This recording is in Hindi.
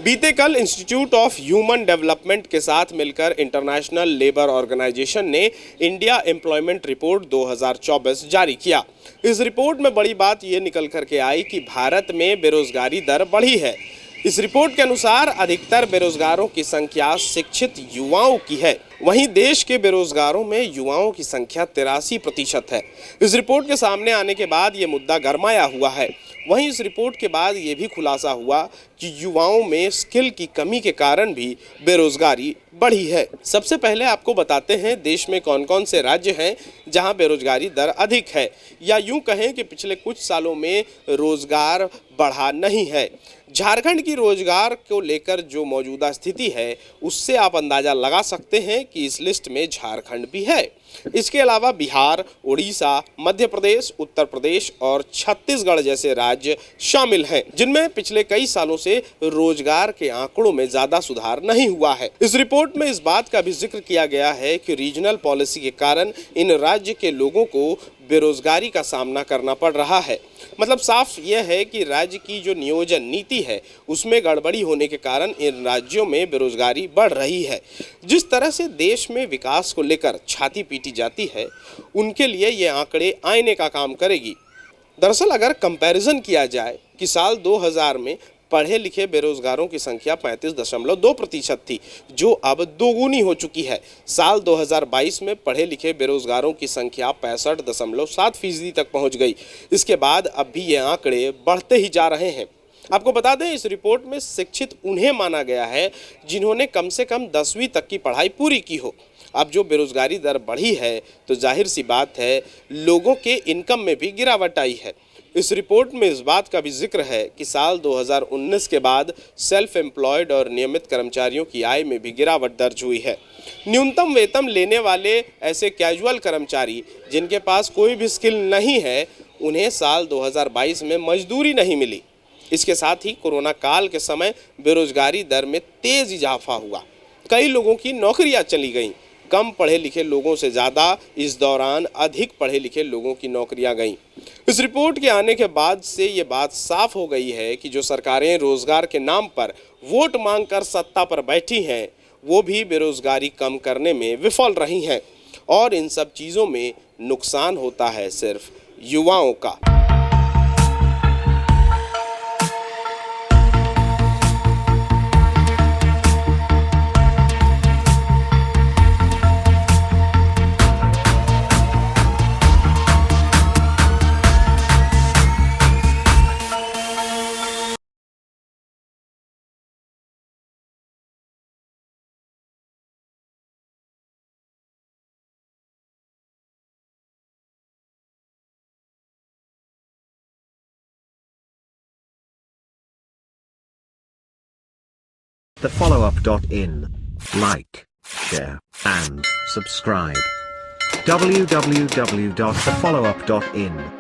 बीते कल इंस्टीट्यूट ऑफ ह्यूमन डेवलपमेंट के साथ मिलकर इंटरनेशनल लेबर ऑर्गेनाइजेशन ने इंडिया एम्प्लॉयमेंट रिपोर्ट 2024 जारी किया। इस रिपोर्ट में बड़ी बात ये निकल करके आई कि भारत में बेरोजगारी दर बढ़ी है। इस रिपोर्ट के अनुसार अधिकतर बेरोजगारों की संख्या शिक्षित युवाओं की है। वहीं देश के बेरोजगारों में युवाओं की संख्या 83% है। इस रिपोर्ट के सामने आने के बाद ये मुद्दा गरमाया हुआ है। वहीं इस रिपोर्ट के बाद ये भी खुलासा हुआ कि युवाओं में स्किल की कमी के कारण भी बेरोजगारी बढ़ी है। सबसे पहले आपको बताते हैं देश में कौन कौन से राज्य हैं जहां बेरोजगारी दर अधिक है, या यूं कहें कि पिछले कुछ सालों में रोजगार बढ़ा नहीं है। झारखंड की रोजगार को लेकर जो मौजूदा स्थिति है उससे आप अंदाजा लगा सकते हैं कि इस लिस्ट में झारखंड भी है। इसके अलावा बिहार, उड़ीसा, मध्य प्रदेश, उत्तर प्रदेश और छत्तीसगढ़ जैसे राज्य शामिल हैं, जिनमें पिछले कई सालों से रोजगार के आंकड़ों में ज्यादा सुधार नहीं हुआ है। इस रिपोर्ट में इस बात का भी जिक्र किया गया है कि रीजनल पॉलिसी के कारण इन राज्य के लोगों को बेरोजगारी का सामना करना पड़ रहा है। मतलब साफ यह है कि राज्य की जो नियोजन नीति है उसमें गड़बड़ी होने के कारण इन राज्यों में बेरोजगारी बढ़ रही है। जिस तरह से देश में विकास को लेकर छाती पीटी जाती है, उनके लिए ये आंकड़े आईने का काम करेगी। दरअसल अगर कंपैरिजन किया जाए कि साल 2000 में पढ़े लिखे बेरोजगारों की संख्या 35.2% थी, जो अब दोगुनी हो चुकी है। साल 2022 में पढ़े लिखे बेरोजगारों की संख्या 65.7% तक पहुंच गई। इसके बाद अब भी ये आंकड़े बढ़ते ही जा रहे हैं। आपको बता दें, इस रिपोर्ट में शिक्षित उन्हें माना गया है जिन्होंने कम से कम 10वीं तक की पढ़ाई पूरी की हो। अब जो बेरोजगारी दर बढ़ी है तो जाहिर सी बात है लोगों के इनकम में भी गिरावट आई है। इस रिपोर्ट में इस बात का भी जिक्र है कि साल 2019 के बाद सेल्फ एम्प्लॉयड और नियमित कर्मचारियों की आय में भी गिरावट दर्ज हुई है। न्यूनतम वेतन लेने वाले ऐसे कैजुअल कर्मचारी जिनके पास कोई भी स्किल नहीं है, उन्हें साल 2022 में मजदूरी नहीं मिली। इसके साथ ही कोरोना काल के समय बेरोजगारी दर में तेज इजाफा हुआ। कई लोगों की नौकरियां चली गईं। कम पढ़े लिखे लोगों से ज़्यादा इस दौरान अधिक पढ़े लिखे लोगों की नौकरियां गईं। इस रिपोर्ट के आने के बाद से ये बात साफ हो गई है कि जो सरकारें रोजगार के नाम पर वोट मांगकर सत्ता पर बैठी हैं, वो भी बेरोजगारी कम करने में विफल रही हैं, और इन सब चीज़ों में नुकसान होता है सिर्फ युवाओं का। thefollowup.in. Like, share, and subscribe. www.thefollowup.in